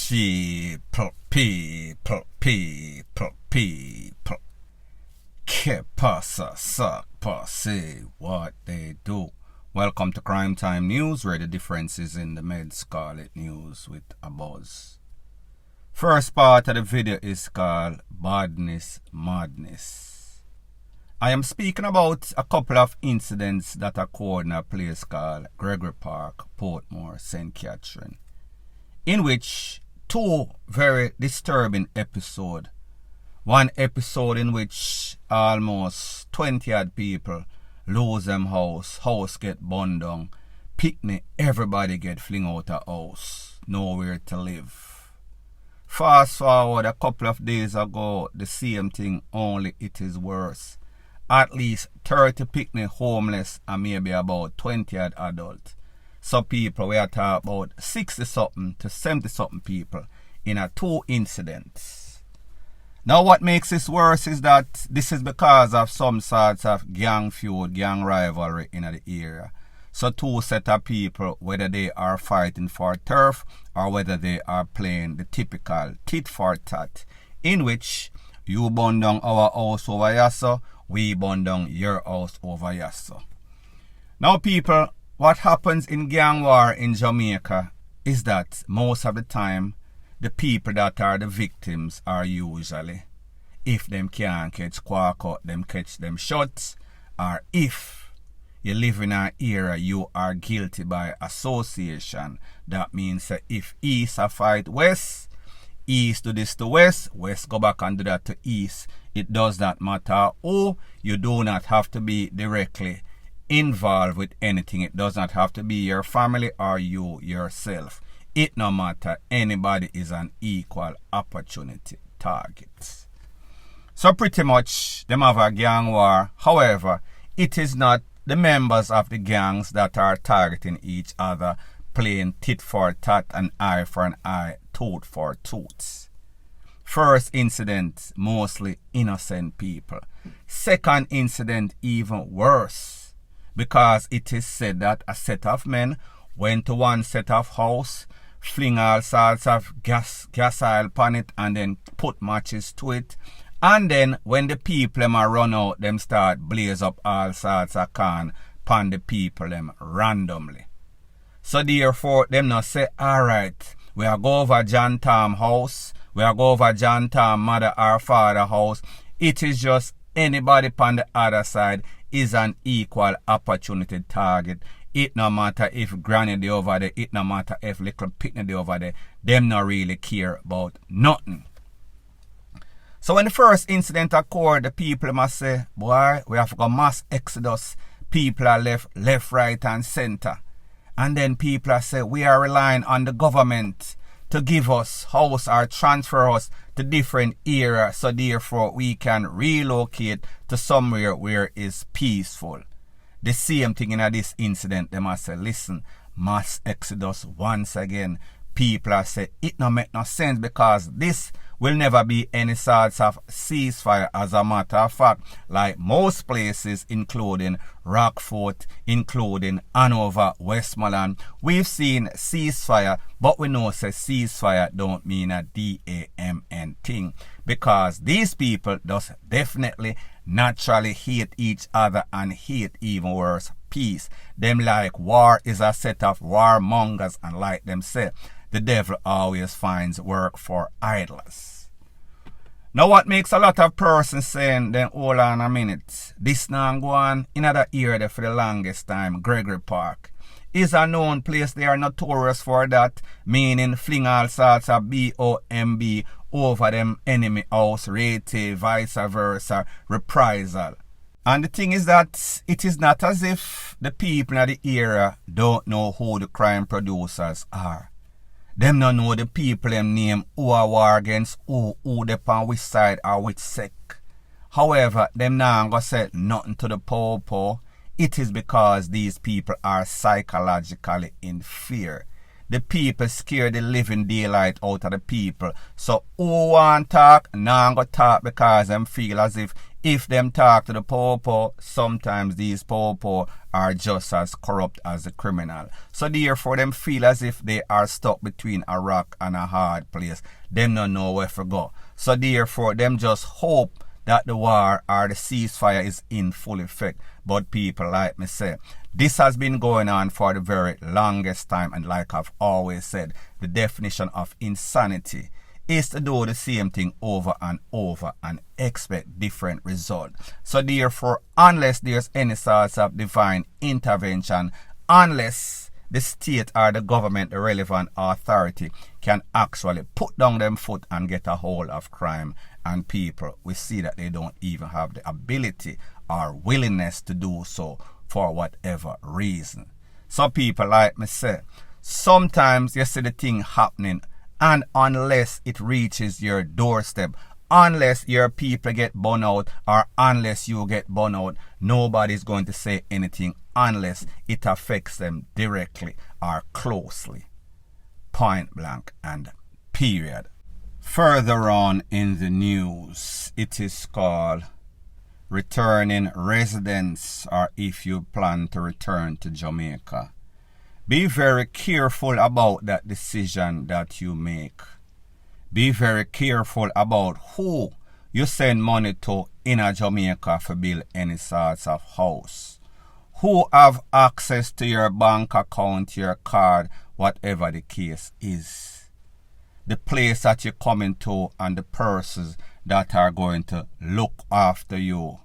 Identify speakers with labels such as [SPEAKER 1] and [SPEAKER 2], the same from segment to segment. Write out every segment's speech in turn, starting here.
[SPEAKER 1] People. Que pasa, suck, passe, what they do. Welcome to Crime Time News, where the difference is in the Med Scarlet News with a buzz. First part of the video is called Badness Madness. I am speaking about a couple of incidents that occurred in a place called Gregory Park, Portmore, St. Catherine, in which two very disturbing episodes. One episode in which almost 20 odd people lose them house get burned down, picnic, everybody get fling out of house, nowhere to live. Fast forward a couple of days ago, the same thing, only it is worse. At least 30 picnic homeless and maybe about 20 odd adults. So people, we are talking about 60 something to 70 something people in a two incidents. Now what makes this worse is that this is because of some sorts of gang feud, gang rivalry in the area. So two set of people, whether they are fighting for turf or whether they are playing the typical tit for tat, in which you burn down our house over yasso, we burn down your house over yasso. Now people, what happens in gang war in Jamaica is that most of the time, the people that are the victims are usually, if them can't catch quack out, them catch them shots, or if you live in an area you are guilty by association. That means that if east a fight west, east do this to west, west go back and do that to east. It does not matter who, you do not have to be directly involved with anything. It does not have to be your family or you yourself. It no matter, anybody is an equal opportunity target. So pretty much them have a gang war. However, it is not the members of the gangs that are targeting each other, playing tit for tat and eye for an eye, tooth for tooth. First incident, mostly innocent people. Second incident, even worse, because it is said that a set of men went to one set of house, fling all sorts of gas oil upon it and then put matches to it. And then when the people them are run out, them start blaze up all sorts of can upon the people them randomly. So therefore, them not say, alright, we are go over John Tom house, we are go over John Tom mother or father house. It is just anybody upon the other side is an equal opportunity target. It no matter if granny they over there, it no matter if little picnic they over there, them not really care about nothing. So when the first incident occurred, the people must say, boy, we have got mass exodus. People are left, right and center. And then people are say, we are relying on the government to give us house or transfer us to different areas, so therefore we can relocate to somewhere where it's peaceful. The same thing in this incident, they must say, listen, mass exodus once again. People are say, it no make no sense because this will never be any sorts of ceasefire. As a matter of fact, like most places, including Rockfort, including Hanover, Westmoreland, we've seen ceasefire, but we know say ceasefire don't mean a DAMN thing, because these people does definitely naturally hate each other and hate even worse peace. Them like war is a set of warmongers, and like them say, the devil always finds work for idlers. Now what makes a lot of persons saying, then hold on a minute, this now go on in another area for the longest time, Gregory Park is a known place. They are notorious for that, meaning fling all sorts of bomb over them enemy house, rate, vice versa, reprisal. And the thing is that it is not as if the people in the area don't know who the crime producers are. Them don't know the people them name who are war against who they on which side or which sect. However, them now go say nothing to the poor. It is because these people are psychologically in fear. The people scare the living daylight out of the people. So who want talk, now go talk because them feel as if if them talk to the popo, sometimes these popo are just as corrupt as the criminal. So therefore, them feel as if they are stuck between a rock and a hard place. Them don't know where to go. So therefore, them just hope that the war or the ceasefire is in full effect. But people, like me say, this has been going on for the very longest time, and like I've always said, the definition of insanity is to do the same thing over and over and expect different results. So therefore, unless there's any sort of divine intervention, unless the state or the government, the relevant authority, can actually put down them foot and get a hold of crime and people, we see that they don't even have the ability or willingness to do so for whatever reason. So people, like me say, sometimes you see the thing happening, and unless it reaches your doorstep, unless your people get burned out or unless you get burned out, nobody's going to say anything unless it affects them directly or closely. Point blank and period. Further on in the news, it is called returning residents, or if you plan to return to Jamaica. Be very careful about that decision that you make. Be very careful about who you send money to in a Jamaica for build any sorts of house. Who have access to your bank account, your card, whatever the case is. The place that you're coming to and the persons that are going to look after you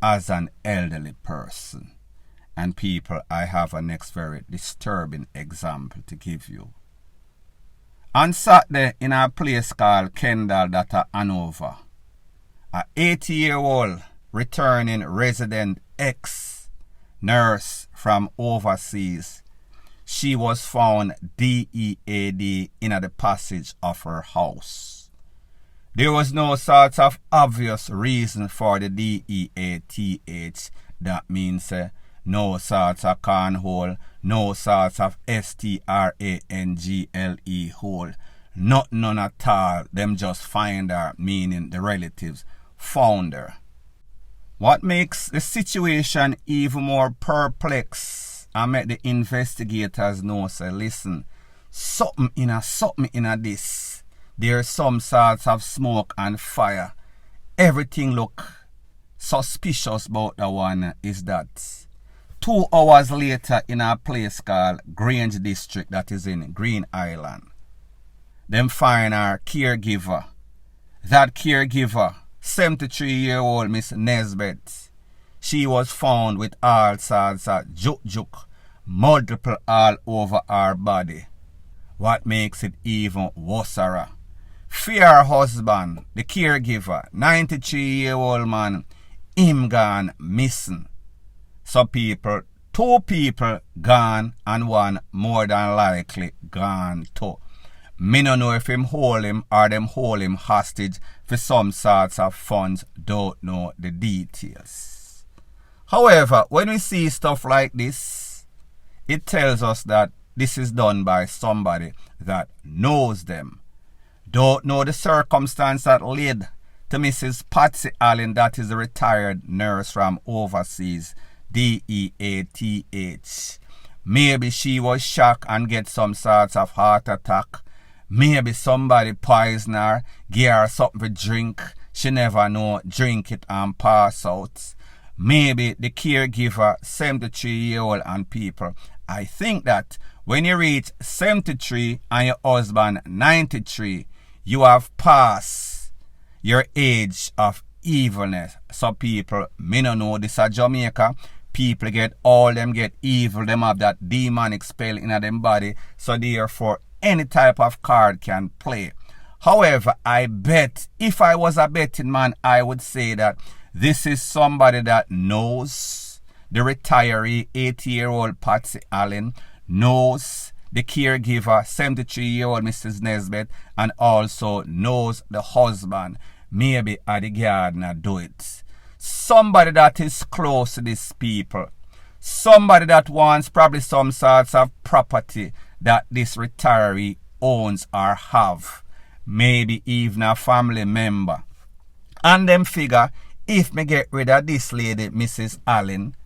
[SPEAKER 1] as an elderly person. And people, I have a next very disturbing example to give you. On Saturday, in a place called Kendall, that are Hanover, a 80-year-old returning resident ex-nurse from overseas, she was found DEAD in the passage of her house. There was no sort of obvious reason for the DEATH. That means no sort of cornhole, no sort of STRANGLE hole. Not none at all. Them just find her, meaning the relatives found her. What makes the situation even more perplexed, I make the investigators know, say, listen, something in a this. There's some sorts of smoke and fire. Everything look suspicious about the one is that 2 hours later in a place called Grange District that is in Green Island, them find our caregiver. That caregiver, 73-year-old Miss Nesbeth, she was found with all sorts of juk, multiple all over her body. What makes it even worse, her husband, the caregiver, 93-year-old man, him gone missing. So people, 2 people gone and one more than likely gone too. Me no know if him hold him or them hold him hostage for some sorts of funds. Don't know the details. However, when we see stuff like this, it tells us that this is done by somebody that knows them. Don't know the circumstance that led to Mrs. Patsy Allen, that is a retired nurse from overseas, DEATH. Maybe she was shocked and get some sorts of heart attack. Maybe somebody poison her, give her something to drink. She never know, drink it and pass out. Maybe the caregiver, 73-year-old and people. I think that when you reach 73 and your husband 93, you have passed your age of evilness. So people, me no know this at Jamaica. People get evil. Them have that demonic spell in them body. So therefore, any type of card can play. However, I bet, if I was a betting man, I would say that this is somebody that knows the retiree, 80-year-old Patsy Allen, knows the caregiver, 73-year-old Mrs. Nesbeth, and also knows the husband. Maybe at the gardener do it. Somebody that is close to these people. Somebody that wants probably some sorts of property that this retiree owns or have. Maybe even a family member. And them figure, If me get rid of this lady, Mrs. Allen,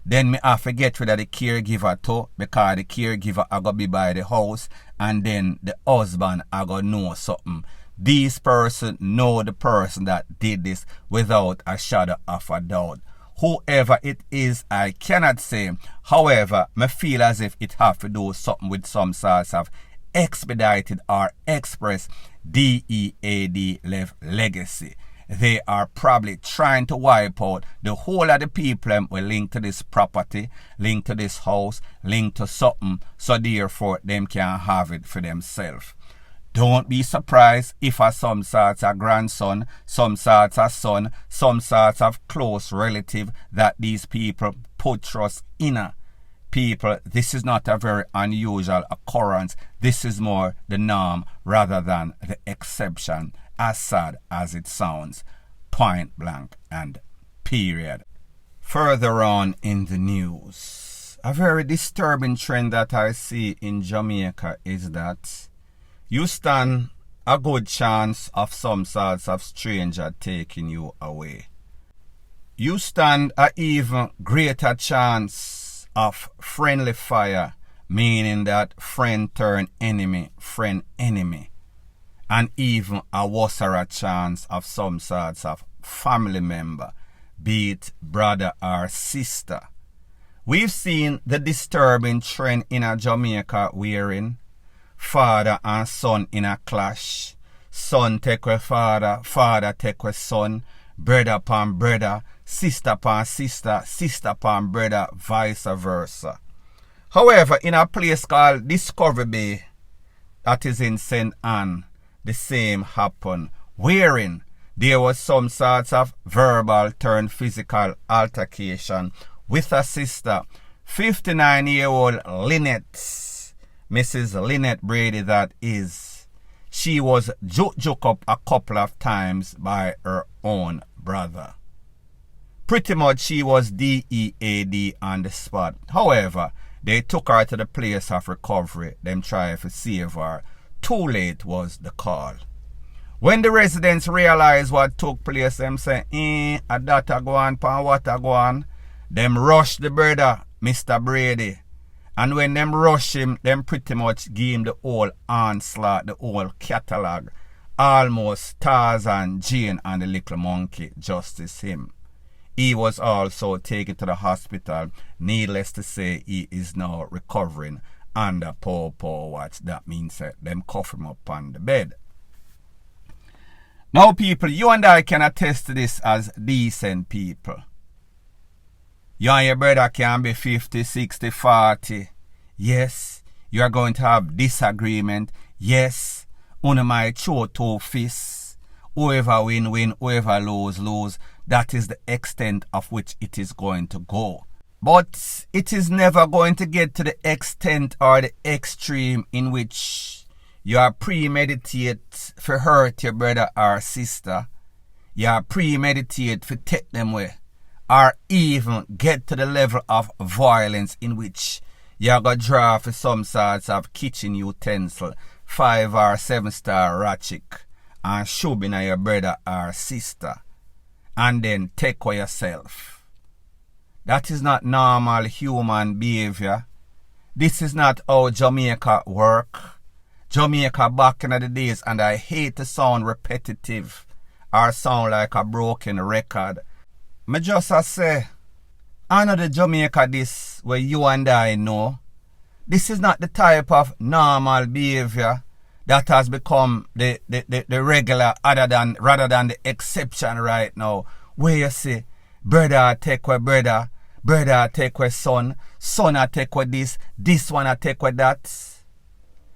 [SPEAKER 1] then me have to get rid of the caregiver too, because the caregiver I go be by the house, and then the husband I go know something. These person know the person that did this without a shadow of a doubt. Whoever it is, I cannot say. However, me feel as if it have to do something with some sorts of expedited or express DEAD legacy. They are probably trying to wipe out the whole of the people will link to this property, link to this house, link to something, so therefore them can have it for themselves. Don't be surprised if some sorts of grandson, some sorts of son, some sorts of close relative that these people put trust in. People, this is not a very unusual occurrence. This is more the norm rather than the exception, as sad as it sounds. Point blank and period. Further on in the news, a very disturbing trend that I see in Jamaica is that you stand a good chance of some sorts of stranger taking you away. You stand a even greater chance of friendly fire, meaning that friend turn enemy, friend enemy. And even a worser chance of some sorts of family member, be it brother or sister. We've seen the disturbing trend in a Jamaica wherein father and son in a clash. Son take with father, father take with son, brother upon brother, sister upon sister, sister upon brother, vice versa. However, in a place called Discovery Bay, that is in St. Anne, the same happened, wherein there was some sorts of verbal turn physical altercation with a sister, 59-year-old Lynette, Mrs. Lynette Brady that is. She was joke up a couple of times by her own brother. Pretty much she was DEAD on the spot. However, they took her to the place of recovery. Them tried to save her. Too late was the call. When the residents realized what took place, them say, a that a go on, pan what a go on. Them rushed the brother, Mr. Brady. And when them rush him, them pretty much give him the whole onslaught, the whole catalog. Almost Tarzan, Jane, and the little monkey, justice him. He was also taken to the hospital. Needless to say, he is now recovering under paw watch. That means that them cuff him up on the bed. Now people, you and I can attest to this as decent people. You and your brother can be 50, 60, 40. Yes, you are going to have disagreement. Yes, one might show two fists. Whoever win, whoever lose. That is the extent of which it is going to go. But it is never going to get to the extent or the extreme in which you are premeditate for hurt your brother or sister. You are premeditate for take them away. Or even get to the level of violence in which you go draw for some sorts of kitchen utensil, 5 or 7 star ratchet, and shove in your brother or sister, and then take for yourself. That is not normal human behavior. This is not how Jamaica work. Jamaica back in the days, and I hate to sound repetitive or sound like a broken record. Me just say, I know the Jamaica this where you and I know. This is not the type of normal behavior that has become the regular rather than the exception right now. Where you see, brother take with brother, brother take with son, son take with this one take with that.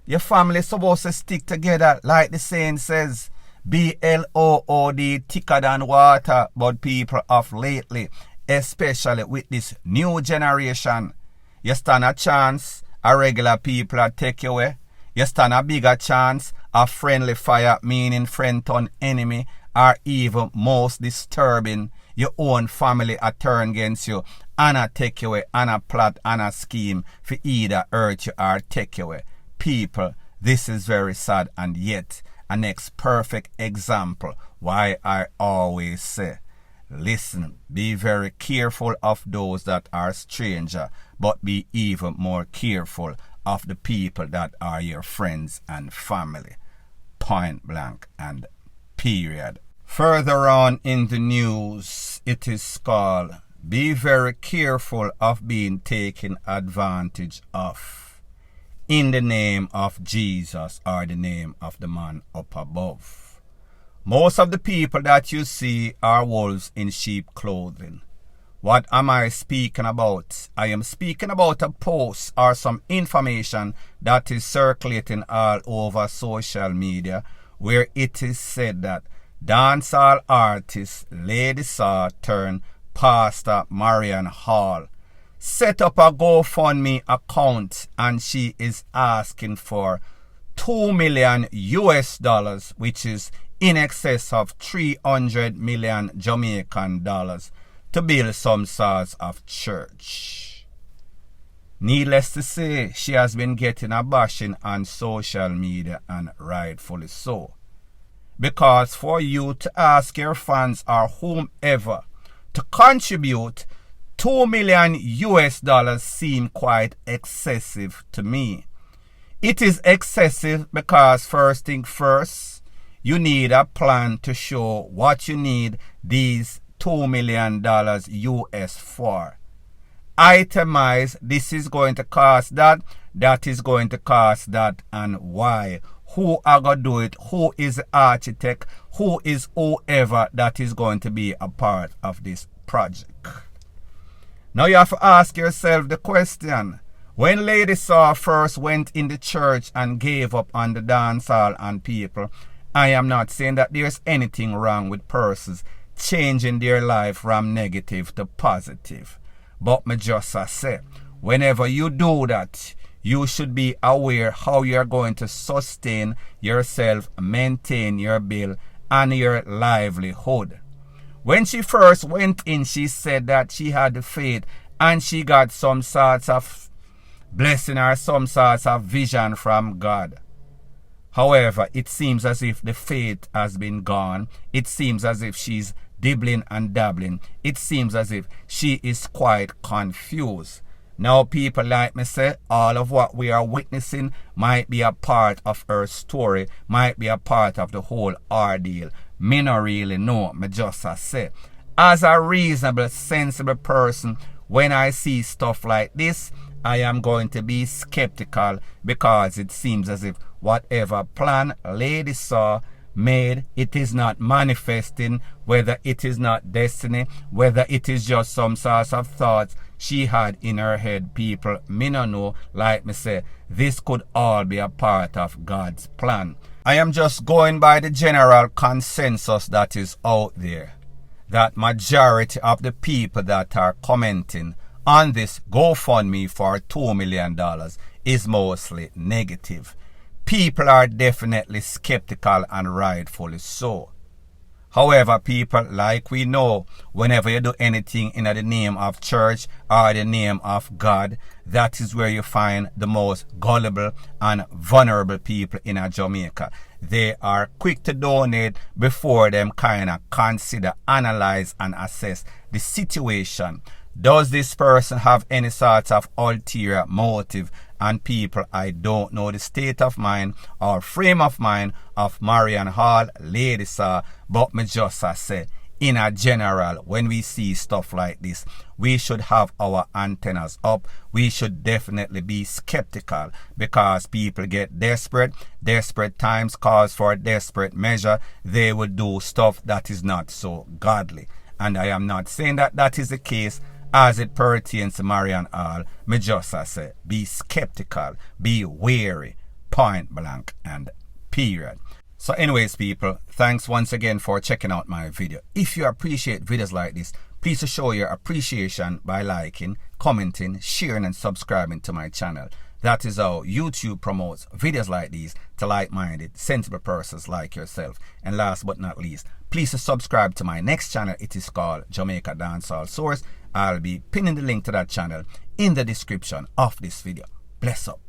[SPEAKER 1] Your family is supposed to stick together like the saying says. BLOOD thicker than water, but people of lately, especially with this new generation, you stand a chance a regular people are take you away. You stand a bigger chance of friendly fire, meaning friend turn enemy, or even most disturbing, your own family are turn against you and a take you away and a plot and a scheme for either hurt you or take you away. People, this is very sad, and yet a next perfect example why I always say Listen, be very careful of those that are stranger, but be even more careful of the people that are your friends and family. Point blank and period. Further on in the news, it is called, be very careful of being taken advantage of in the name of Jesus or the name of the man up above. Most of the people that you see are wolves in sheep clothing. What am I speaking about? I am speaking about a post or some information that is circulating all over social media where it is said that dancehall artist Lady Saw turned Pastor Marian Hall set up a GoFundMe account and she is asking for $2 million US, which is in excess of 300 million Jamaican dollars to build some sorts of church. Needless to say, she has been getting a bashing on social media, and rightfully so. Because for you to ask your fans or whomever to contribute $2 million US seem quite excessive to me. It is excessive because first thing first, you need a plan to show what you need these $2 million US for. Itemize, this is going to cost that, that is going to cost that, and why. Who are going to do it? Who is the architect? Who is whoever that is going to be a part of this project? Now you have to ask yourself the question. When Lady Saw first went in the church and gave up on the dancehall and people, I am not saying that there's anything wrong with persons changing their life from negative to positive. But me just say, whenever you do that, you should be aware how you're going to sustain yourself, maintain your bill and your livelihood. When she first went in, she said that she had the faith and she got some sorts of blessing or some sorts of vision from God. However, it seems as if the faith has been gone. It seems as if she's dibbling and dabbling. It seems as if she is quite confused. Now, people like me say, all of what we are witnessing might be a part of her story, might be a part of the whole ordeal. Me not really know, me just say. As a reasonable, sensible person, when I see stuff like this, I am going to be skeptical because it seems as if whatever plan Lady Saw made, it is not manifesting, whether it is not destiny, whether it is just some sorts of thoughts she had in her head. People, me no know, like me say, this could all be a part of God's plan. I am just going by the general consensus that is out there, that majority of the people that are commenting on this GoFundMe for $2 million is mostly negative. People are definitely skeptical and rightfully so. However, people, like we know, whenever you do anything in the name of church or the name of God, that is where you find the most gullible and vulnerable people in Jamaica. They are quick to donate before them kind of consider, analyze and assess the situation. Does this person have any sort of ulterior motive? And people, I don't know the state of mind or frame of mind of Marian Hall, Lady Saw, but me just say, in a general, when we see stuff like this, we should have our antennas up. We should definitely be skeptical because people get desperate. Desperate times calls for a desperate measure. They will do stuff that is not so godly. And I am not saying that that is the case as it pertains to Marian Hall. Me just say, be skeptical, be wary, point blank and period. So anyways, people, thanks once again for checking out my video. If you appreciate videos like this, please show your appreciation by liking, commenting, sharing and subscribing to my channel. That is how YouTube promotes videos like these to like-minded, sensible persons like yourself. And last but not least, please subscribe to my next channel. It is called Jamaica Dancehall Source. I'll be pinning the link to that channel in the description of this video. Bless up.